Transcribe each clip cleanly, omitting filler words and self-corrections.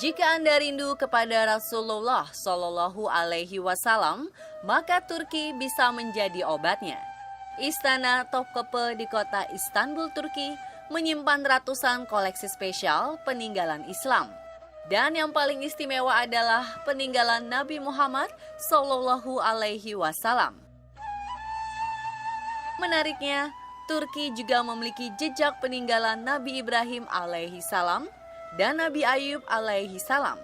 Jika Anda rindu kepada Rasulullah Shallallahu Alaihi Wasallam, maka Turki bisa menjadi obatnya. Istana Topkapi di kota Istanbul, Turki, menyimpan ratusan koleksi spesial peninggalan Islam. Dan yang paling istimewa adalah peninggalan Nabi Muhammad Shallallahu Alaihi Wasallam. Menariknya, Turki juga memiliki jejak peninggalan Nabi Ibrahim alaihi salam dan Nabi Ayub alaihi salam.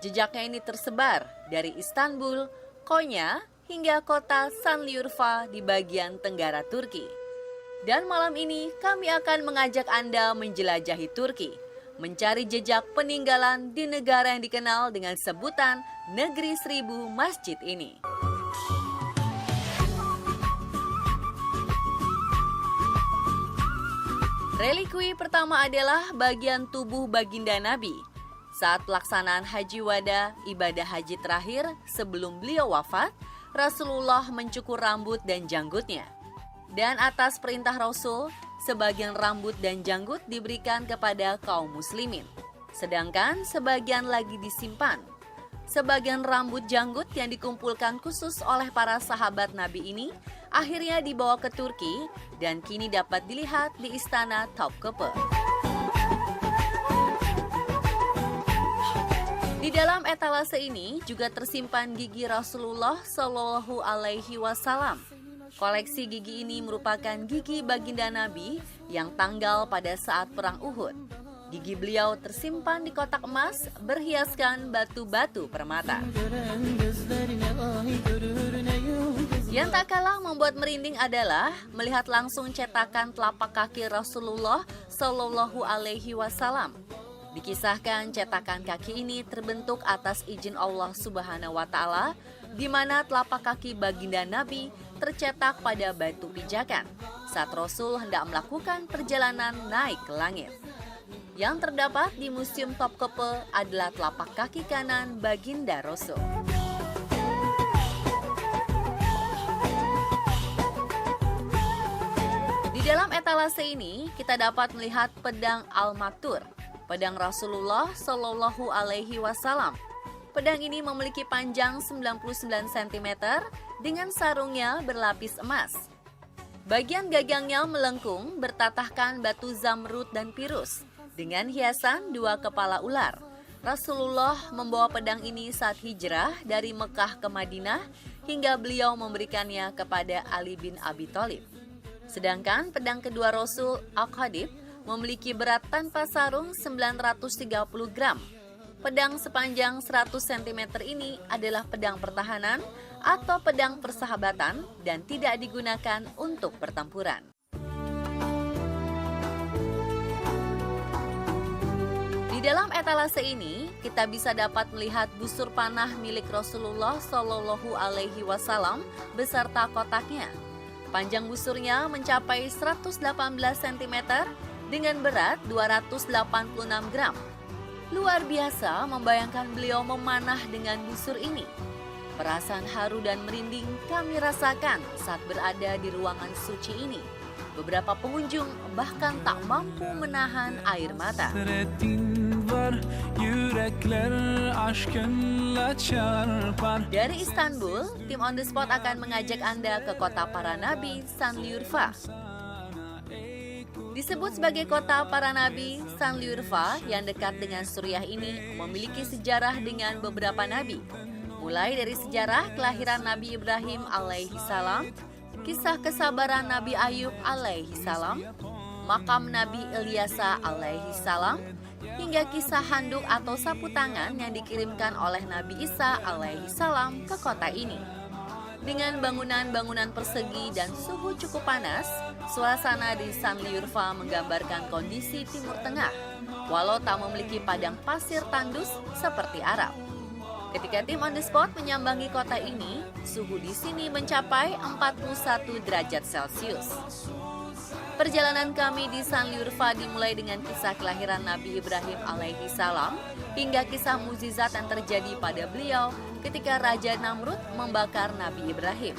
Jejaknya ini tersebar dari Istanbul, Konya, hingga kota Sanliurfa di bagian tenggara Turki. Dan malam ini kami akan mengajak Anda menjelajahi Turki, mencari jejak peninggalan di negara yang dikenal dengan sebutan Negeri Seribu Masjid ini. Relikwi pertama adalah bagian tubuh baginda Nabi. Saat pelaksanaan Haji Wada, ibadah haji terakhir sebelum beliau wafat, Rasulullah mencukur rambut dan janggutnya. Dan atas perintah Rasul, sebagian rambut dan janggut diberikan kepada kaum muslimin, sedangkan sebagian lagi disimpan. Sebagian rambut janggut yang dikumpulkan khusus oleh para sahabat Nabi ini akhirnya dibawa ke Turki dan kini dapat dilihat di Istana Topkapi. Di dalam etalase ini juga tersimpan gigi Rasulullah Shallallahu Alaihi Wasallam. Koleksi gigi ini merupakan gigi baginda Nabi yang tanggal pada saat perang Uhud. Gigi beliau tersimpan di kotak emas berhiaskan batu-batu permata. Yang tak kalah membuat merinding adalah melihat langsung cetakan telapak kaki Rasulullah Shallallahu Alaihi Wasallam. Dikisahkan cetakan kaki ini terbentuk atas izin Allah Subhanahu Wa Taala, di mana telapak kaki baginda Nabi tercetak pada batu pijakan saat Rasul hendak melakukan perjalanan naik ke langit. Yang terdapat di Museum Topkapi adalah telapak kaki kanan baginda Rasul. Di dalam etalase ini kita dapat melihat pedang Al-Maktur, pedang Rasulullah Shallallahu Alaihi Wasallam. Pedang ini memiliki panjang 99 cm dengan sarungnya berlapis emas. Bagian gagangnya melengkung bertatahkan batu zamrud dan pirus dengan hiasan dua kepala ular. Rasulullah membawa pedang ini saat hijrah dari Mekah ke Madinah hingga beliau memberikannya kepada Ali bin Abi Thalib. Sedangkan pedang kedua Rasul, Al-Qadib, memiliki berat tanpa sarung 930 gram. Pedang sepanjang 100 cm ini adalah pedang pertahanan atau pedang persahabatan dan tidak digunakan untuk pertempuran. Di dalam etalase ini, kita bisa dapat melihat busur panah milik Rasulullah Shallallahu Alaihi Wasallam beserta kotaknya. Panjang busurnya mencapai 118 cm dengan berat 286 gram. Luar biasa membayangkan beliau memanah dengan busur ini. Perasaan haru dan merinding kami rasakan saat berada di ruangan suci ini. Beberapa pengunjung bahkan tak mampu menahan air mata. Dari Istanbul, tim On The Spot akan mengajak Anda ke kota para nabi, Sanliurfa. Disebut sebagai kota para nabi, Sanliurfa yang dekat dengan Suriah ini memiliki sejarah dengan beberapa nabi. Mulai dari sejarah kelahiran Nabi Ibrahim alaihi salam, kisah kesabaran Nabi Ayub alaihi salam, makam Nabi Ilyasa alaihi salam, hingga kisah handuk atau sapu tangan yang dikirimkan oleh Nabi Isa alaihi salam ke kota ini. Dengan bangunan-bangunan persegi dan suhu cukup panas, suasana di Sanliurfa menggambarkan kondisi Timur Tengah, walau tak memiliki padang pasir tandus seperti Arab. Ketika tim On The Spot menyambangi kota ini, suhu di sini mencapai 41 derajat Celcius. Perjalanan kami di Sanliurfa dimulai dengan kisah kelahiran Nabi Ibrahim alaihi salam hingga kisah mukjizat yang terjadi pada beliau ketika Raja Namrud membakar Nabi Ibrahim.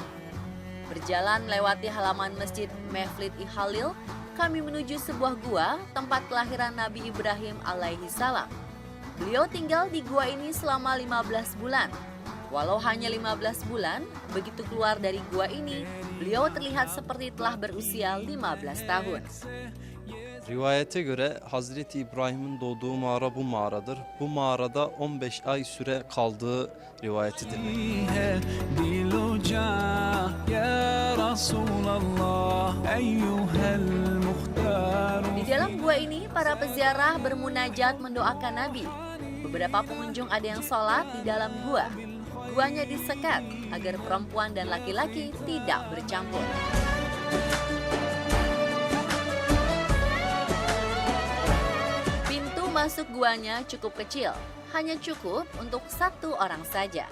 Berjalan melewati halaman Masjid Mevlid-i Khalil, kami menuju sebuah gua tempat kelahiran Nabi Ibrahim alaihi salam. Beliau tinggal di gua ini selama 15 bulan. Walau hanya 15 bulan, begitu keluar dari gua ini, beliau terlihat seperti telah berusia 15 tahun. Rivayete göre Hazreti İbrahim'in doğduğu mağara bu mağaradır. Bu mağarada 15 ay süre kaldığı rivayet edilir. Di dalam gua ini, para peziarah bermunajat mendoakan Nabi. Beberapa pengunjung ada yang sholat di dalam gua. Guanya disekat agar perempuan dan laki-laki tidak bercampur. Pintu masuk guanya cukup kecil, hanya cukup untuk satu orang saja.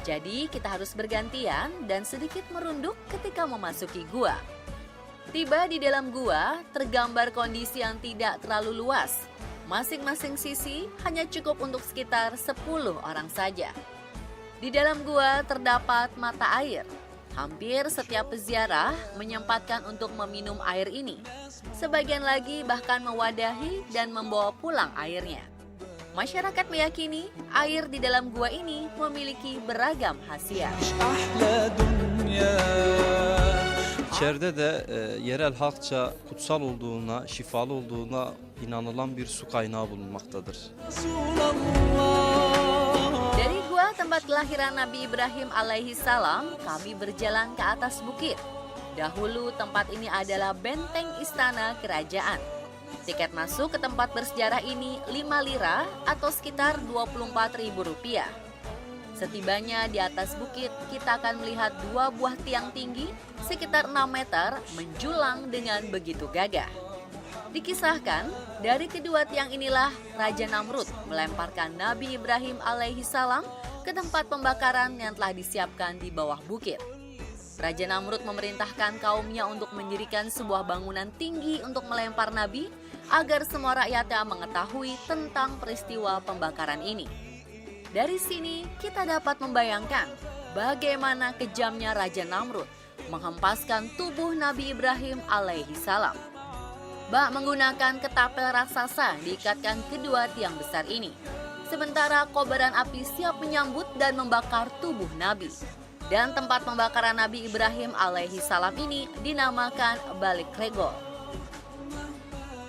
Jadi kita harus bergantian dan sedikit merunduk ketika memasuki gua. Tiba di dalam gua, tergambar kondisi yang tidak terlalu luas. Masing-masing sisi hanya cukup untuk sekitar 10 orang saja. Di dalam gua terdapat mata air. Hampir setiap peziarah menyempatkan untuk meminum air ini. Sebagian lagi bahkan mewadahi dan membawa pulang airnya. Masyarakat meyakini air di dalam gua ini memiliki beragam khasiat. İçeride de yerel halkça kutsal olduğuna, şifalı olduğuna inanılan bir su kaynağı bulunmaktadır. Dari gua tempat kelahiran Nabi Ibrahim alaihi salam, kami berjalan ke atas bukit. Dahulu tempat ini adalah benteng istana kerajaan. Tiket masuk ke tempat bersejarah ini 5 lira atau sekitar Rp24.000. Setibanya di atas bukit, kita akan melihat 2 buah tiang tinggi sekitar 6 meter menjulang dengan begitu gagah. Dikisahkan, dari kedua tiang inilah Raja Namrud melemparkan Nabi Ibrahim alaihi salam ke tempat pembakaran yang telah disiapkan di bawah bukit. Raja Namrud memerintahkan kaumnya untuk mendirikan sebuah bangunan tinggi untuk melempar Nabi agar semua rakyatnya mengetahui tentang peristiwa pembakaran ini. Dari sini kita dapat membayangkan bagaimana kejamnya Raja Namrud menghempaskan tubuh Nabi Ibrahim alaihi salam. Bak menggunakan ketapel raksasa diikatkan kedua tiang besar ini. Sementara kobaran api siap menyambut dan membakar tubuh Nabi. Dan tempat pembakaran Nabi Ibrahim alaihi salam ini dinamakan Balik Regol.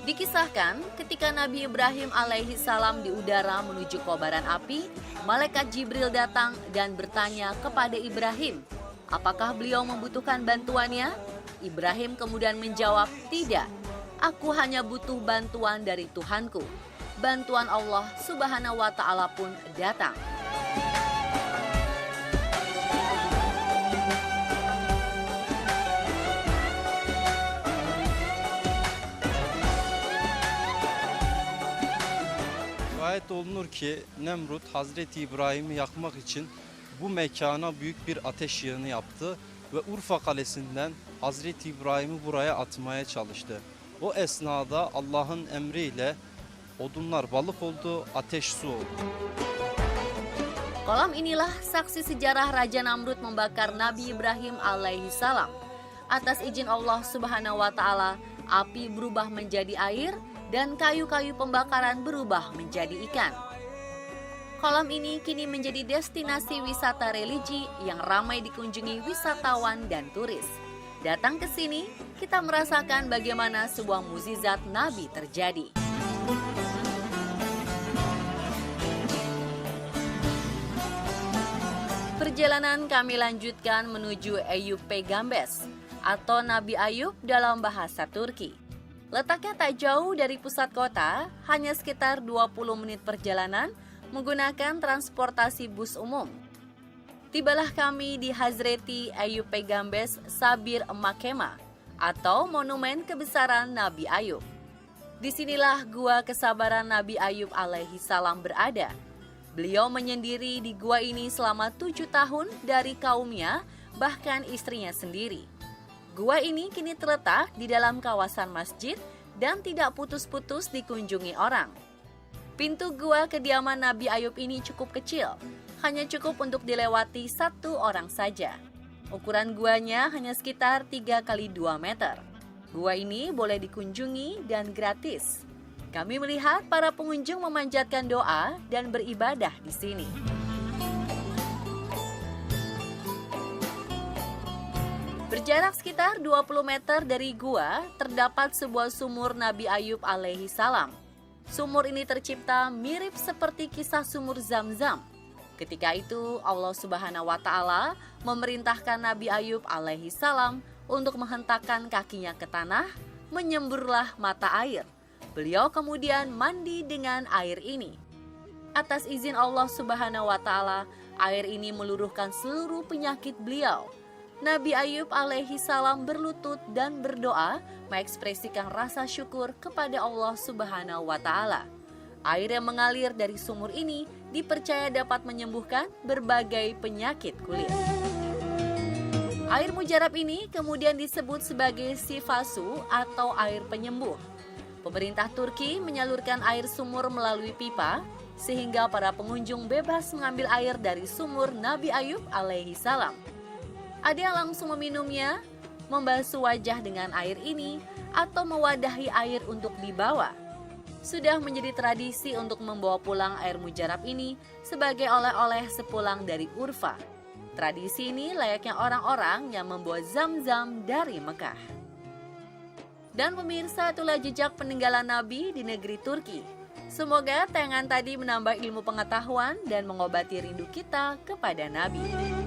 Dikisahkan ketika Nabi Ibrahim alaihi salam di udara menuju kobaran api, malaikat Jibril datang dan bertanya kepada Ibrahim, apakah beliau membutuhkan bantuannya? Ibrahim kemudian menjawab, tidak. Aku hanya butuh bantuan dari Tuhanku. Bantuan Allah Subhanahu wa Ta'ala pun datang. Rivayet olunur ki Nemrut Hazreti İbrahim'i yakmak için bu mekana büyük bir ateş yığını yaptı ve Urfa Kalesi'nden Hazreti İbrahim'i buraya atmaya çalıştı. O esnada Allah'ın emriyle odunlar balık oldu, ateş su oldu. Kolam inilah saksi sejarah Raja Namrud membakar Nabi Ibrahim alaihi salam. Atas izin Allah Subhanahu wa Ta'ala, api berubah menjadi air dan kayu-kayu pembakaran berubah menjadi ikan. Kolam ini kini menjadi destinasi wisata religi yang ramai dikunjungi wisatawan dan turis. Datang ke sini, kita merasakan bagaimana sebuah mukjizat Nabi terjadi. Perjalanan kami lanjutkan menuju Eyüp Gambes atau Nabi Ayub dalam bahasa Turki. Letaknya tak jauh dari pusat kota, hanya sekitar 20 menit perjalanan menggunakan transportasi bus umum. Tibalah kami di Hazreti Eyüp Gambes Sabir Makema atau Monumen Kebesaran Nabi Ayub. Disinilah gua kesabaran Nabi Ayub alaihi salam berada. Beliau menyendiri di gua ini selama 7 tahun dari kaumnya, bahkan istrinya sendiri. Gua ini kini terletak di dalam kawasan masjid dan tidak putus-putus dikunjungi orang. Pintu gua kediaman Nabi Ayub ini cukup kecil, hanya cukup untuk dilewati 1 orang saja. Ukuran guanya hanya sekitar 3 x 2 meter. Gua ini boleh dikunjungi dan gratis. Kami melihat para pengunjung memanjatkan doa dan beribadah di sini. Berjarak sekitar 20 meter dari gua, terdapat sebuah sumur Nabi Ayub alaihi salam. Sumur ini tercipta mirip seperti kisah sumur Zam-Zam. Ketika itu Allah Subhanahu wa Ta'ala memerintahkan Nabi Ayub alaihi salam untuk menghentakkan kakinya ke tanah, menyemburlah mata air. Beliau kemudian mandi dengan air ini. Atas izin Allah Subhanahu wa Ta'ala, air ini meluruhkan seluruh penyakit beliau. Nabi Ayub alaihi salam berlutut dan berdoa mengekspresikan rasa syukur kepada Allah Subhanahu wa Ta'ala. Air yang mengalir dari sumur ini dipercaya dapat menyembuhkan berbagai penyakit kulit. Air mujarab ini kemudian disebut sebagai sifasu atau air penyembuh. Pemerintah Turki menyalurkan air sumur melalui pipa sehingga para pengunjung bebas mengambil air dari sumur Nabi Ayub alaihi salam. Ada yang langsung meminumnya, membasuh wajah dengan air ini, atau mewadahi air untuk dibawa. Sudah menjadi tradisi untuk membawa pulang air mujarab ini sebagai oleh-oleh sepulang dari Urfa. Tradisi ini layaknya orang-orang yang membawa Zam-Zam dari Mekah. Dan pemirsa, itulah jejak peninggalan Nabi di negeri Turki. Semoga tayangan tadi menambah ilmu pengetahuan dan mengobati rindu kita kepada Nabi.